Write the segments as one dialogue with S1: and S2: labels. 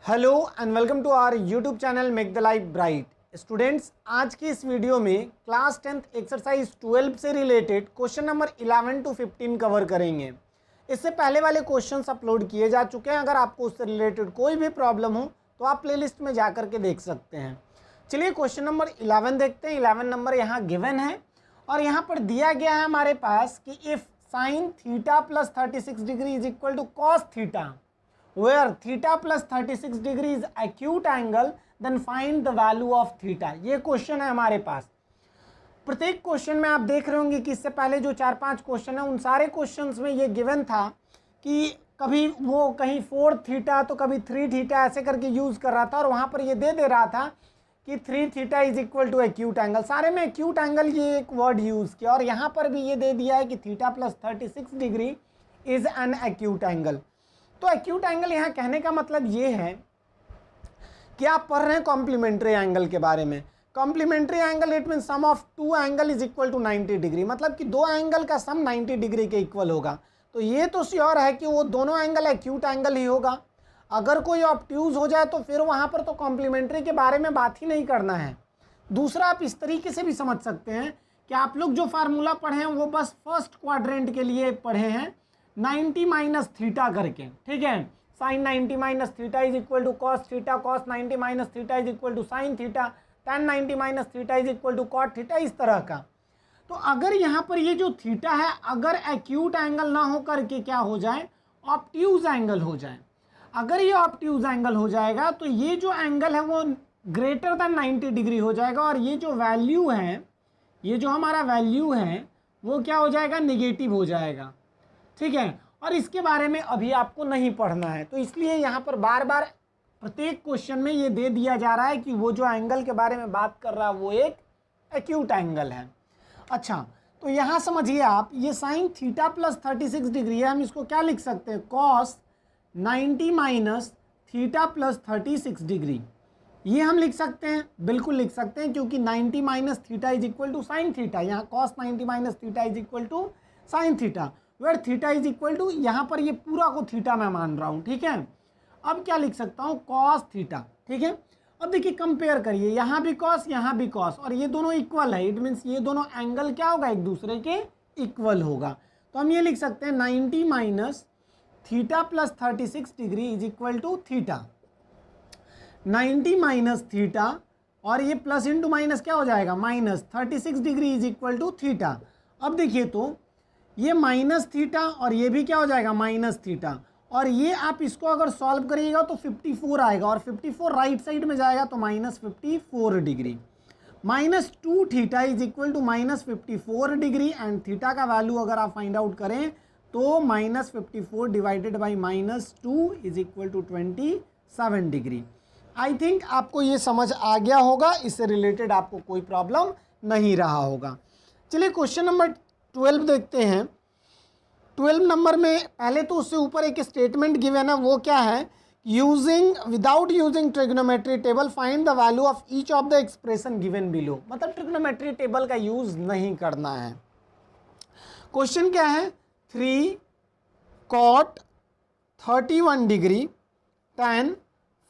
S1: Hello and welcome to our YouTube channel make the life bright. Students, आज की इस video में class 10th exercise 12 से related question number 11 to 15 cover करेंगे। इससे पहले वाले क्वेश्चंस अपलोड किए जा चुके हैं। अगर आपको उससे रिलेटेड कोई भी प्रॉब्लम हो तो आप प्लेलिस्ट में जा करके देख सकते हैं। चलिए क्वेश्चन नंबर 11 देखते हैं। 11 नंबर यहाँ गिवन है और यहाँ पर दिया गया है हमारे पास कि if sine theta plus 36 degree is equal to cos theta where theta plus 36 degree is acute angle, then find the value of theta। ये क्वेश्चन है हमारे पास। प्रत्येक क्वेश्चन में आप देख रहे होंगे कि इससे पहले जो 4-5 क्वेश्चन है उन सारे क्वेश्चंस में ये गिवन था कि कभी वो कहीं 4 थीटा तो कभी 3 थीटा ऐसे करके यूज़ कर रहा था और वहाँ पर ये दे रहा था कि 3 theta is equal to acute angle. सारे में एक्यूट एंगल ये एक वर्ड यूज़ किया और यहाँ पर भी ये दे दिया है कि theta plus 36 degree is an acute angle. तो एक्यूट एंगल यहाँ कहने का मतलब ये है कि आप पढ़ रहे हैं कॉम्प्लीमेंट्री एंगल के बारे में। Complementary angle it mean sum of two angle is equal to 90 degree, मतलब कि दो एंगल का सम 90 डिग्री के इक्वल होगा। तो ये तो श्योर है कि वो दोनों एंगल एक्यूट एंगल ही होगा। अगर कोई ऑब्ट्यूज हो जाए तो फिर वहाँ पर तो कॉम्प्लीमेंट्री के बारे में बात ही नहीं करना है। दूसरा, आप इस तरीके से भी समझ सकते हैं कि आप लोग जो फार्मूला पढ़े हैं वो बस फर्स्ट क्वाड्रेंट के लिए पढ़े हैं 90 माइनस थीटा करके, ठीक है। Sine 90 minus theta is equal to cos theta, cos 90 minus theta is equal to sine theta, tan 90 minus theta is equal to cot theta, इस तरह का। तो अगर यहाँ पर ये जो थीटा है अगर एक्यूट एंगल ना हो करके क्या हो जाए, ऑब्ट्यूज एंगल हो जाए। अगर ये ऑब्ट्यूज एंगल हो जाएगा तो ये जो एंगल है वो ग्रेटर देन 90 डिग्री हो जाएगा और ये जो वैल्यू है, ये जो हमारा वैल्यू है वो क्या हो जाएगा, निगेटिव हो जाएगा, ठीक है। और इसके बारे में अभी आपको नहीं पढ़ना है, तो इसलिए यहाँ पर बार बार प्रत्येक क्वेश्चन में ये दे दिया जा रहा है कि वो जो एंगल के बारे में बात कर रहा है वो एक एक्यूट एंगल है। अच्छा, तो यहाँ समझिए आप, ये साइन थीटा प्लस 36 डिग्री है, हम इसको क्या लिख सकते हैं, cos 90 minus theta plus 36 degree. ये हम लिख सकते हैं, बिल्कुल लिख सकते हैं, क्योंकि 90 minus theta is equal to sine theta. यहाँ cos 90 minus theta is equal to sine theta, where theta is equal to, यहाँ पर ये पूरा को थीटा मैं मान रहा हूँ, ठीक है। अब क्या लिख सकता हूँ, कॉस थीटा, ठीक है। अब देखिए कंपेयर करिए, यहाँ भी कॉस यहाँ भी कॉस और ये दोनों इक्वल है, इट मीन्स ये दोनों एंगल क्या होगा, एक दूसरे के इक्वल होगा। तो हम ये लिख सकते हैं 90 minus theta plus 36 degree is equal to theta. 90 minus theta और ये प्लस इंटू माइनस क्या हो जाएगा, minus 36 degree is equal to theta. अब देखिए तो ये माइनस थीटा और ये भी क्या हो जाएगा, माइनस थीटा, और ये आप इसको अगर सॉल्व करिएगा तो 54 आएगा और 54 राइट साइड में जाएगा तो minus 54 degree. Minus 2 theta is equal to minus 54 degree and theta का वैल्यू अगर आप फाइंड आउट करें तो minus 54 divided by minus 2 is equal to 27 degree. I think आपको ये समझ आ गया होगा, इससे रिलेटेड आपको कोई प्रॉब्लम नहीं रहा होगा। चलिए क्वेश्चन नंबर 12 देखते हैं। 12 नंबर में पहले तो उससे ऊपर एक स्टेटमेंट गिवन है, वो क्या है, without using trigonometry table find the value of each of the expression given below. मतलब ट्रिग्नोमेट्री टेबल का यूज नहीं करना है। क्वेश्चन क्या है, 3 cot 31 degree tan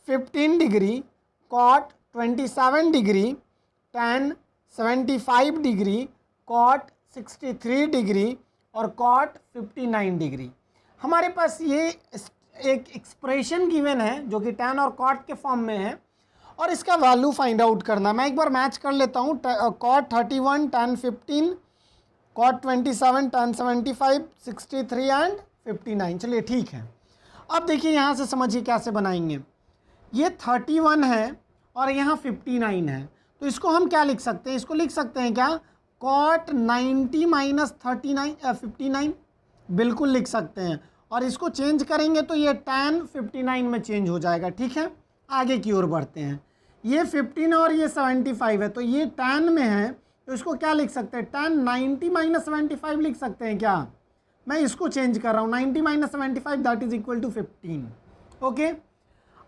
S1: 15 degree cot 27 degree tan 75 degree cot 63 degree और कॉट 59 डिग्री। हमारे पास ये एक एक्सप्रेशन गिवन है जो कि tan और कॉट के फॉर्म में है और इसका वैल्यू फाइंड आउट करना। मैं एक बार मैच कर लेता हूँ, cot 31 tan 15, cot 27 tan 75, 63 and 59। चलिए ठीक है। अब देखिए यहाँ से समझिए कैसे बनाएंगे। ये 31 है और यहाँ 59 है, तो इसको हम क्या लिख सकते हैं, इसको लिख सकते हैं क्या, कॉट 90 माइनस 59, बिल्कुल लिख सकते हैं। और इसको चेंज करेंगे तो ये tan 59 में चेंज हो जाएगा, ठीक है। आगे की ओर बढ़ते हैं, ये 15 और ये 75 है तो ये tan में है तो इसको क्या लिख सकते हैं, tan 90 माइनस 75 लिख सकते हैं क्या। मैं इसको चेंज कर रहा हूँ, 90 minus 75 that is equal to 15, okay.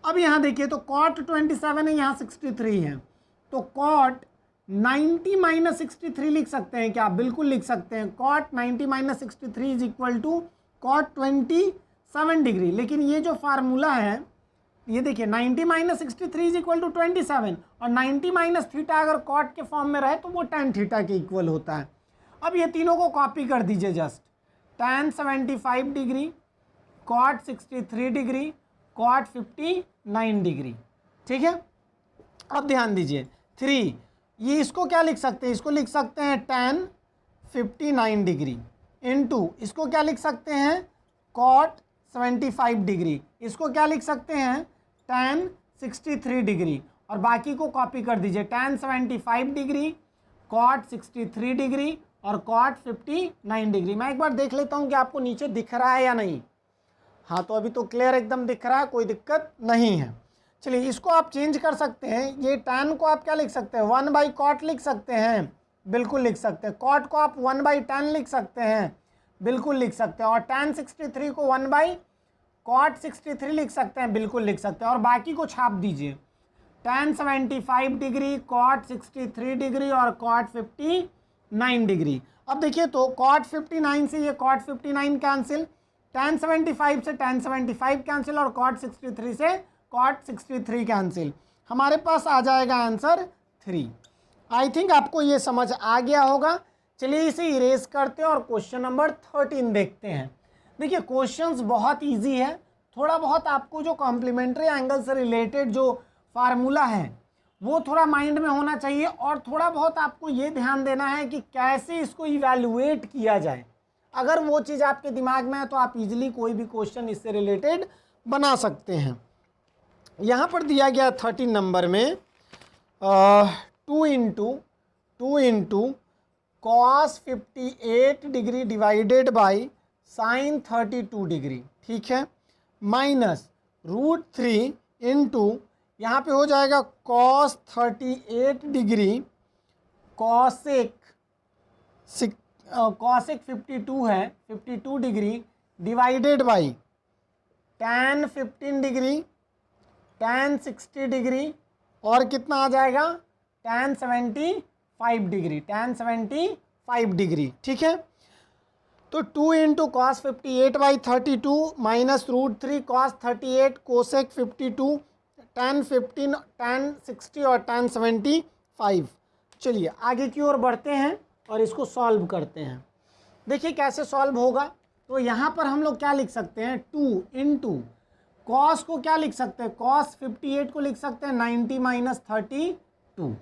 S1: अब यहाँ देखिए तो कॉट 27 है, यहाँ 63 है, तो कॉट 90 माइनस 63 लिख सकते हैं क्या, बिल्कुल लिख सकते हैं। Cot 90 minus 63 is equal to cot 27 degree. लेकिन ये जो फार्मूला है ये देखिए 90 माइनस 63 इज इक्वल टू 27 और 90 माइनस थीटा अगर कॉट के फॉर्म में रहे तो वो tan थीटा के इक्वल होता है। अब ये तीनों को कॉपी कर दीजिए just, tan 75 degree, cot 63 degree, cot 59 degree, ठीक है। अब ध्यान दीजिए 3, ये इसको क्या लिख सकते हैं, इसको लिख सकते हैं tan 59 डिग्री इनटू इसको क्या लिख सकते हैं कॉट 75 डिग्री, इसको क्या लिख सकते हैं tan 63 डिग्री, और बाकी को कॉपी कर दीजिए tan 75 डिग्री, कॉट 63 डिग्री और कॉट 59 डिग्री। मैं एक बार देख लेता हूं कि आपको नीचे दिख रहा है या नहीं। हाँ, तो अभी तो क्लियर एकदम दिख रहा है, कोई दिक्कत नहीं है। चलिए इसको आप चेंज कर सकते हैं, ये tan को आप क्या लिख सकते हैं 1/cot लिख सकते हैं, बिल्कुल लिख सकते हैं। कॉट को आप 1/tan लिख सकते हैं, बिल्कुल लिख सकते हैं। और tan 63 को 1/cot 63 लिख सकते हैं, बिल्कुल लिख सकते हैं। और बाकी को छाप दीजिए, tan 75 डिग्री, cot 63 डिग्री और cot 59 डिग्री। अब देखिए तो cot 59 से ये cot 59 कैंसिल, tan 75 से tan 75 कैंसिल और cot 63 से cot 63 कैंसिल। हमारे पास आ जाएगा आंसर 3। आई थिंक आपको ये समझ आ गया होगा। चलिए इसे इरेज करते हैं और क्वेश्चन नंबर 13 देखते हैं। देखिए क्वेश्चंस बहुत इजी है, थोड़ा बहुत आपको जो कॉम्प्लीमेंट्री एंगल से रिलेटेड जो फार्मूला है वो थोड़ा माइंड में होना चाहिए, और थोड़ा बहुत आपको ये ध्यान देना है कि कैसे इसको इवैल्यूएट किया जाए। अगर वो चीज़ आपके दिमाग में है तो आप इजीली कोई भी क्वेश्चन इससे रिलेटेड बना सकते हैं। यहाँ पर दिया गया 13 नंबर में 2 into cos 58 degree divided by sin 32 degree, ठीक है, माइनस √3 इंटू यहाँ पे हो जाएगा cos 38 डिग्री cosec 52 है 52 degree divided by tan 15 degree, tan 60 degree और कितना आ जाएगा tan 75 डिग्री, tan 75 डिग्री, ठीक है। तो 2 into cos 58/32 minus √3 cos 38 cosec 52 tan 15 tan 60 और tan 75। चलिए आगे की ओर बढ़ते हैं और इसको सॉल्व करते हैं। देखिए कैसे सॉल्व होगा। तो यहाँ पर हम लोग क्या लिख सकते हैं 2 इंटू कॉस को क्या लिख सकते हैं cos 58 को लिख सकते हैं 90 माइनस 32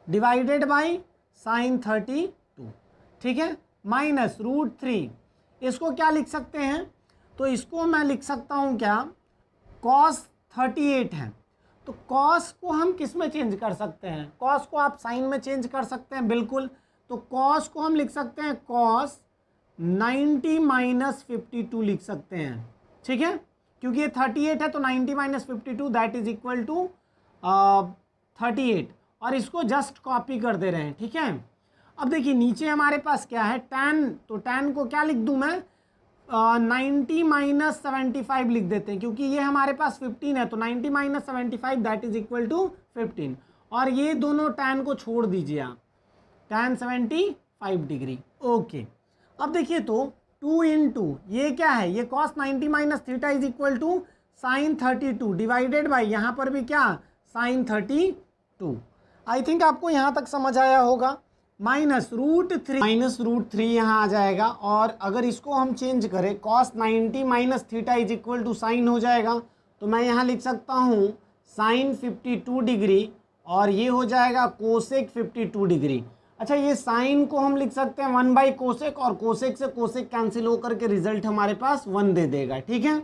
S1: डिवाइडेड बाई sin 32, ठीक है, माइनस √3 इसको क्या लिख सकते हैं, तो इसको मैं लिख सकता हूँ क्या cos 38 है, तो cos को हम किस में चेंज कर सकते हैं, cos को आप sin में चेंज कर सकते हैं, बिल्कुल। तो cos को हम लिख सकते हैं cos 90 माइनस 52 लिख सकते हैं, ठीक है, क्योंकि ये 38 है तो 90 minus 52 that is equal to 38, और इसको जस्ट कॉपी कर दे रहे हैं, ठीक है। अब देखिए नीचे हमारे पास क्या है tan, तो tan को क्या लिख दूं मैं 90 माइनस 75 लिख देते हैं, क्योंकि ये हमारे पास 15 है तो 90 minus 75 that is equal to 15, और ये दोनों tan को छोड़ दीजिए आप, tan 75 डिग्री, ओके। अब देखिए तो 2 इंटू ये क्या है, ये cos 90 minus theta is equal to sin 32 divided by यहाँ पर भी क्या sin 32। आई थिंक आपको यहाँ तक समझ आया होगा। माइनस √3 यहाँ आ जाएगा, और अगर इसको हम चेंज करें cos 90 minus theta is equal to sine हो जाएगा, तो मैं यहाँ लिख सकता हूँ sin 52 डिग्री और ये हो जाएगा कोसेक 52 डिग्री। अच्छा, ये साइन को हम लिख सकते हैं 1/कोसेक, और कोसेक से कोसेक कैंसिल होकर के रिजल्ट हमारे पास 1 दे देगा, ठीक है।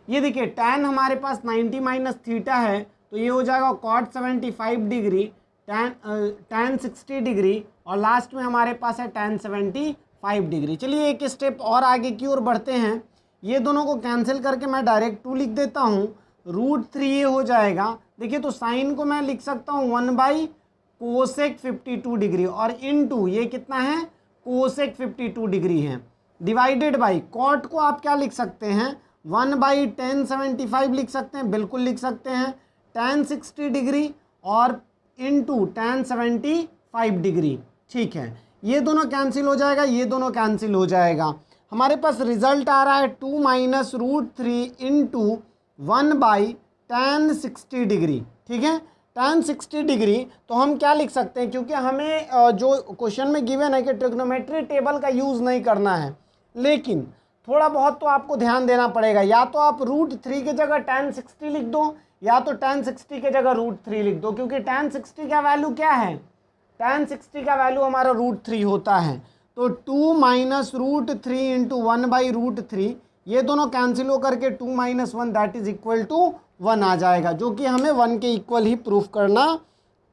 S1: ये देखिए tan हमारे पास 90 माइनस थीटा है तो ये हो जाएगा cot 75 डिग्री, tan 60 डिग्री, और लास्ट में हमारे पास है tan 75 डिग्री। चलिए एक स्टेप और आगे की ओर बढ़ते हैं। ये दोनों को कैंसिल करके मैं डायरेक्ट 2 लिख देता हूँ, √3 ये हो जाएगा। देखिए तो साइन को मैं लिख सकता हूँ 1/कोसेक 52 डिग्री, और इनटू ये कितना है कोसेक 52 डिग्री है, डिवाइडेड बाई कॉट को आप क्या लिख सकते हैं 1/tan 75 लिख सकते हैं, बिल्कुल लिख सकते हैं, tan 60 डिग्री और इनटू tan 75 डिग्री, ठीक है। ये दोनों कैंसिल हो जाएगा, ये दोनों कैंसिल हो जाएगा। हमारे पास रिजल्ट आ रहा है 2 minus √3 into 1/tan tan 60 degree, ठीक है, tan 60 डिग्री। तो हम क्या लिख सकते हैं, क्योंकि हमें जो क्वेश्चन में गिवन है कि ट्रिग्नोमेट्री टेबल का यूज़ नहीं करना है, लेकिन थोड़ा बहुत तो आपको ध्यान देना पड़ेगा। या तो आप √3 की जगह tan 60 लिख दो, या तो tan 60 की जगह √3 लिख दो, क्योंकि tan 60 का वैल्यू क्या है, tan 60 का वैल्यू हमारा √3 होता है। तो 2 - √3 इंटू 1/√3, ये दोनों कैंसिल होकर के 2 - 1 दैट इज इक्वल टू 1 आ जाएगा, जो कि हमें 1 के इक्वल ही प्रूफ करना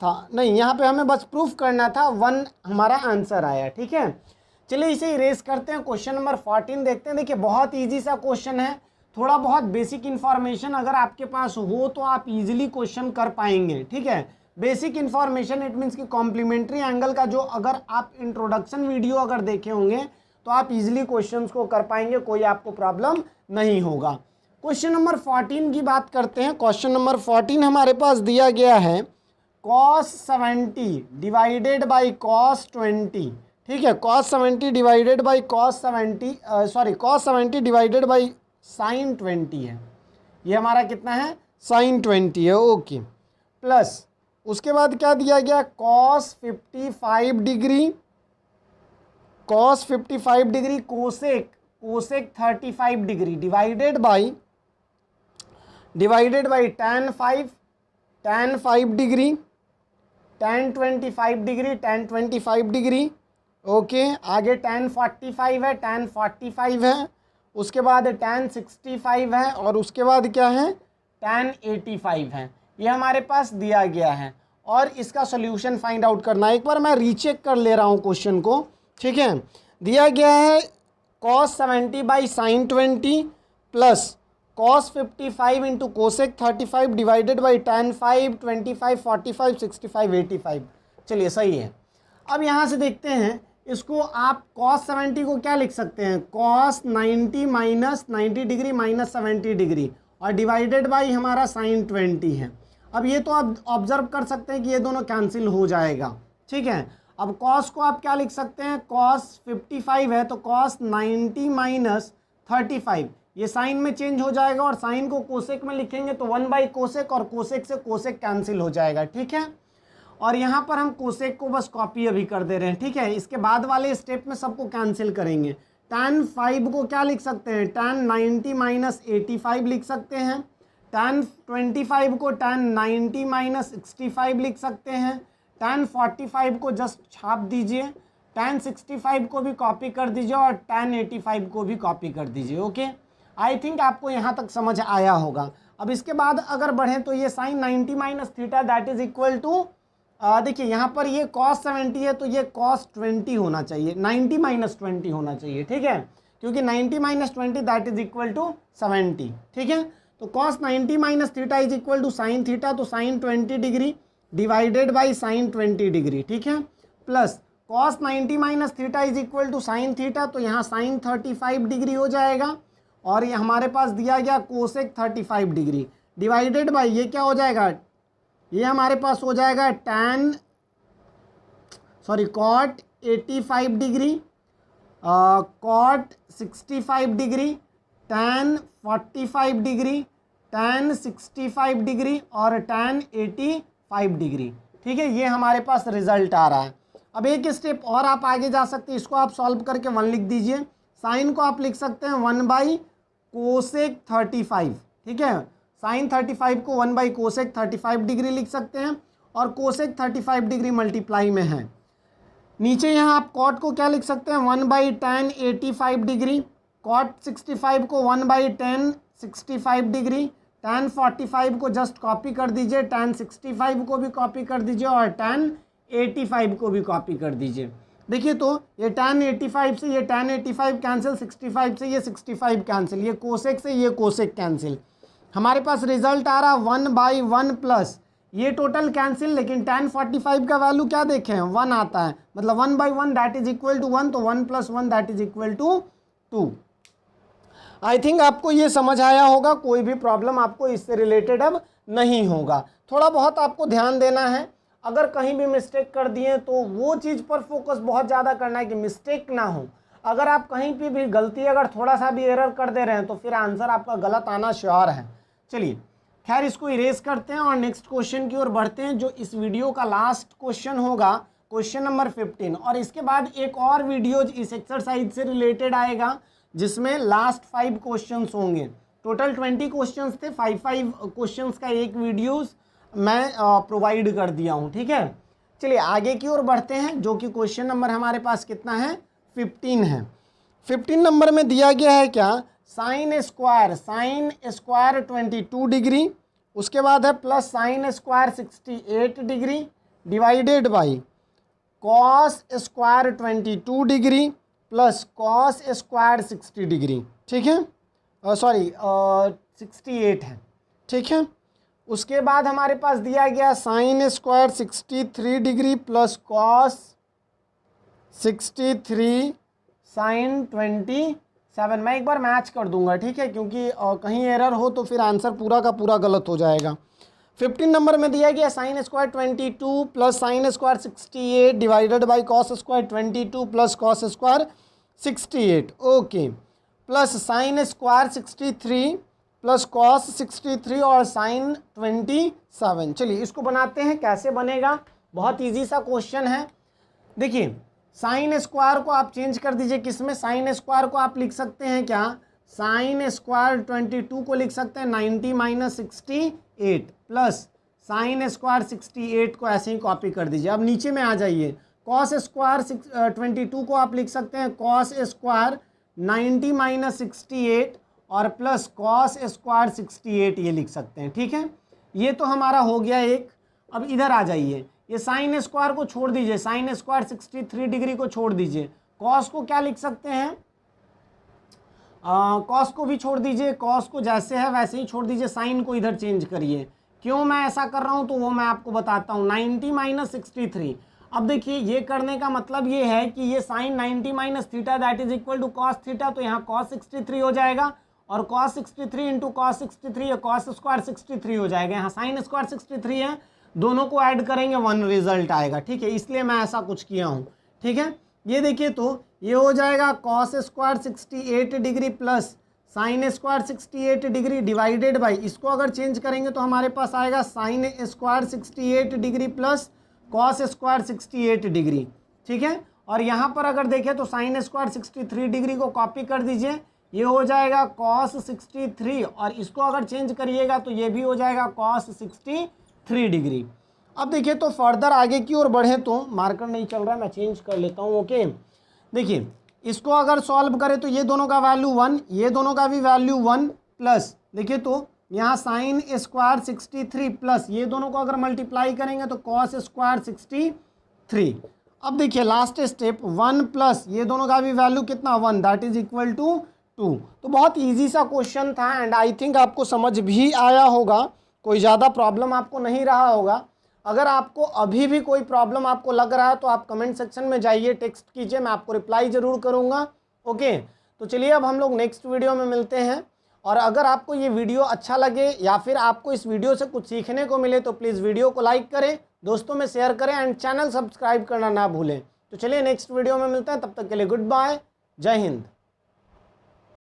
S1: था। नहीं, यहाँ पे हमें बस प्रूफ करना था, 1 हमारा आंसर आया, ठीक है। चलिए इसे इरेज करते हैं, क्वेश्चन नंबर 14 देखते हैं। देखिए बहुत ईजी सा क्वेश्चन है, थोड़ा बहुत बेसिक इन्फॉर्मेशन अगर आपके पास हो तो आप इजीली क्वेश्चन कर पाएंगे, ठीक है। बेसिक इन्फॉर्मेशन इट मीन्स कि कॉम्प्लीमेंट्री एंगल का जो अगर आप इंट्रोडक्शन वीडियो अगर देखे होंगे तो आप इजीली क्वेश्चंस को कर पाएंगे, कोई आपको प्रॉब्लम नहीं होगा। क्वेश्चन नंबर 14 की बात करते हैं। क्वेश्चन नंबर 14 हमारे पास दिया गया है cos 70 डिवाइडेड बाई cos 20, ठीक है, cos 70 divided by cos 70 divided by sin 20 है, ये हमारा कितना है, sin 20 है, ओके। प्लस उसके बाद क्या दिया गया, cos 55 degree cosec 35 degree divided by tan 5 degree tan 25 degree, okay. आगे tan 45 है, उसके बाद tan 65 है, और उसके बाद क्या है, tan 85 है। ये हमारे पास दिया गया है और इसका सॉल्यूशन फाइंड आउट करना है। एक बार मैं रीचेक कर ले रहा हूँ क्वेश्चन को, ठीक है। दिया गया है cos 70 by sin 20 plus cos 55 into cosec 35 divided by tan 5 25 45 65 85। चलिए सही है। अब यहाँ से देखते हैं इसको, आप cos 70 को क्या लिख सकते हैं, cos 90 minus 90 degree minus 70 degree, और डिवाइडेड बाई हमारा sin 20 है। अब ये तो आप ऑब्जर्व कर सकते हैं कि ये दोनों कैंसिल हो जाएगा, ठीक है। अब cos को आप क्या लिख सकते हैं, cos 55 है तो cos 90 माइनस 35, ये साइन में चेंज हो जाएगा, और साइन को कोसेक में लिखेंगे तो 1/कोसेक, और कोसेक से कोसेक कैंसिल हो जाएगा, ठीक है। और यहाँ पर हम कोसेक को बस कॉपी अभी कर दे रहे हैं, ठीक है। इसके बाद वाले स्टेप में सबको कैंसिल करेंगे। tan 5 को क्या लिख सकते हैं, tan 90 माइनस 85 लिख सकते हैं। tan 25 को tan 90 माइनस 65 लिख सकते हैं। tan 45 को जस्ट छाप दीजिए, tan 65 को भी कॉपी कर दीजिए, और tan 85 को भी कॉपी कर दीजिए, ओके। आई थिंक आपको यहाँ तक समझ आया होगा। अब इसके बाद अगर बढ़ें तो ये sin 90 minus theta that is equal to, देखिए यहाँ पर ये cos 70 है तो ये cos 20 होना चाहिए, 90 माइनस 20 होना चाहिए, ठीक है, क्योंकि 90 minus 20 that is equal to 70, ठीक है। तो cos 90 minus theta is equal to sine theta, तो sine 20 degree divided by sine 20 degree, ठीक है, plus cos 90 minus theta is equal to sine theta, तो यहाँ साइन 35 डिग्री हो जाएगा, और ये हमारे पास दिया गया कोसेक 35 डिग्री डिवाइडेड बाई ये क्या हो जाएगा, ये हमारे पास हो जाएगा cot 85 degree, cot 65 degree, tan 45 degree, tan 65 degree, और tan 85 डिग्री, ठीक है। ये हमारे पास रिजल्ट आ रहा है। अब एक स्टेप और आप आगे जा सकते हैं, इसको आप सॉल्व करके 1 लिख दीजिए। साइन को आप लिख सकते हैं 1/कोसेक 35, ठीक है। साइन 35 को 1/कोसेक 35 डिग्री लिख सकते हैं, और कोसेक 35 डिग्री मल्टीप्लाई में है। नीचे यहाँ आप कॉट को क्या लिख सकते हैं, 1/tan 85 डिग्री, कॉट 65 को 1/tan 65 डिग्री, tan 45 को जस्ट कॉपी कर दीजिए, tan 65 को भी कॉपी कर दीजिए, और tan 85 को भी कॉपी कर दीजिए। देखिए तो ये tan 85 से ये tan 85 कैंसिल, 65 से ये 65 कैंसिल, ये कोसेक से ये कोसेक कैंसिल, हमारे पास रिजल्ट आ रहा 1/1 प्लस ये टोटल कैंसिल, लेकिन tan 45 का वैल्यू क्या देखें 1 आता है, मतलब 1/1 दैट इज इक्वल टू 1, तो 1 + 1 that is equal to 2। I think आपको ये समझ आया होगा, कोई भी प्रॉब्लम आपको इससे रिलेटेड अब नहीं होगा। थोड़ा बहुत आपको ध्यान देना है, अगर कहीं भी मिस्टेक कर दिए तो वो चीज़ पर फोकस बहुत ज़्यादा करना है कि मिस्टेक ना हो। अगर आप कहीं पे भी गलती, अगर थोड़ा सा भी एरर कर दे रहे हैं तो फिर आंसर आपका गलत आना श्योर है। चलिए खैर इसको इरेज करते हैं और नेक्स्ट क्वेश्चन की ओर बढ़ते हैं, जो इस वीडियो का लास्ट क्वेश्चन होगा, क्वेश्चन नंबर 15। और इसके बाद एक और वीडियो इस एक्सरसाइज से रिलेटेड आएगा जिसमें लास्ट 5 क्वेश्चंस होंगे। टोटल 20 क्वेश्चंस थे, 5 क्वेश्चंस का एक वीडियोस मैं प्रोवाइड कर दिया हूँ। ठीक है, चलिए आगे की ओर बढ़ते हैं, जो कि क्वेश्चन नंबर हमारे पास कितना है, 15 है। 15 नंबर में दिया गया है क्या, साइन स्क्वायर 22 डिग्री, उसके बाद है plus sine square 68 degree divided by cos square 22 degree plus cos square 60 degree. ठीक है, सॉरी 68 है। ठीक है, उसके बाद हमारे पास दिया गया sine square 63 degree plus cos 63 sine 27। मैं एक बार मैच कर दूंगा, ठीक है, क्योंकि कहीं एरर हो तो फिर आंसर पूरा का पूरा गलत हो जाएगा। 15 नंबर में दिया गया sine square 22 plus sine square 68 divided by cos square 22 plus cos square 68, okay, plus sign square 63 plus cos 63 और साइन 27। चलिए इसको बनाते हैं, कैसे बनेगा, बहुत इजी सा क्वेश्चन है। देखिए साइन स्क्वायर को आप चेंज कर दीजिए, किस में, साइन स्क्वायर को आप लिख सकते हैं क्या, साइन स्क्वायर 22 को लिख सकते हैं 90 माइनस 68 प्लस साइन स्क्वायर 68 को ऐसे ही कॉपी कर दीजिए। अब नीचे में आ जाइए, कॉस स्क्वायर 22 को आप लिख सकते हैं कॉस स्क्वायर 90 माइनस 68 और प्लस कॉस स्क्वायर 68 ये लिख सकते हैं। ठीक है, ये तो हमारा हो गया एक। अब इधर आ जाइए, ये साइन स्क्वायर को छोड़ दीजिए, साइन स्क्वायर 63 डिग्री को छोड़ दीजिए, कॉस को क्या लिख सकते हैं, कॉस को भी छोड़ दीजिए, कॉस को जैसे है वैसे ही छोड़ दीजिए, साइन को इधर चेंज करिए। क्यों मैं ऐसा कर रहा हूँ तो वो मैं आपको बताता हूँ। 90 माइनस 63, अब देखिए ये करने का मतलब ये है कि ये sine 90 minus theta that is equal to cos theta, तो यहाँ कॉस 63 हो जाएगा और कॉस 63 इंटू कॉस 63 या कॉस स्क्वायर 63 हो जाएगा। यहाँ साइन स्क्वायर 63 है, दोनों को ऐड करेंगे 1 रिजल्ट आएगा। ठीक है, इसलिए मैं ऐसा कुछ किया हूँ। ठीक है, ये देखिए तो ये हो जाएगा cos square 68 degree plus sine square 68 degree divided by, इसको अगर चेंज करेंगे तो हमारे पास आएगा sine square 68 degree plus cos square 68 degree. ठीक है, और यहाँ पर अगर देखें तो साइन स्क्वायर 63 डिग्री को कॉपी कर दीजिए, ये हो जाएगा कॉस 63 और इसको अगर चेंज करिएगा तो ये भी हो जाएगा कॉस 63 डिग्री। अब देखिए तो फर्दर आगे की ओर बढ़े तो मार्कर नहीं चल रहा है, मैं चेंज कर लेता हूँ। ओके, देखिए इसको अगर सॉल्व करें तो ये दोनों का वैल्यू 1, ये दोनों का भी वैल्यू 1 प्लस देखिए तो यहाँ साइन स्क्वायर 63 प्लस ये दोनों को अगर मल्टीप्लाई करेंगे तो कॉस स्क्वायर 63। अब देखिए लास्ट स्टेप 1 प्लस ये दोनों का भी वैल्यू कितना 1 दैट इज इक्वल टू 2। तो बहुत इजी सा क्वेश्चन था एंड आई थिंक आपको समझ भी आया होगा, कोई ज़्यादा प्रॉब्लम आपको नहीं रहा होगा। अगर आपको अभी भी कोई प्रॉब्लम आपको लग रहा है तो आप कमेंट सेक्शन में जाइए, टेक्स्ट कीजिए, मैं आपको रिप्लाई ज़रूर करूँगा। ओके, तो चलिए अब हम लोग नेक्स्ट वीडियो में मिलते हैं। और अगर आपको ये वीडियो अच्छा लगे या फिर आपको इस वीडियो से कुछ सीखने को मिले तो प्लीज़ वीडियो को लाइक करें, दोस्तों में शेयर करें एंड चैनल सब्सक्राइब करना ना भूलें। तो चलिए नेक्स्ट वीडियो में मिलते हैं, तब तक के लिए गुड बाय, जय हिंद।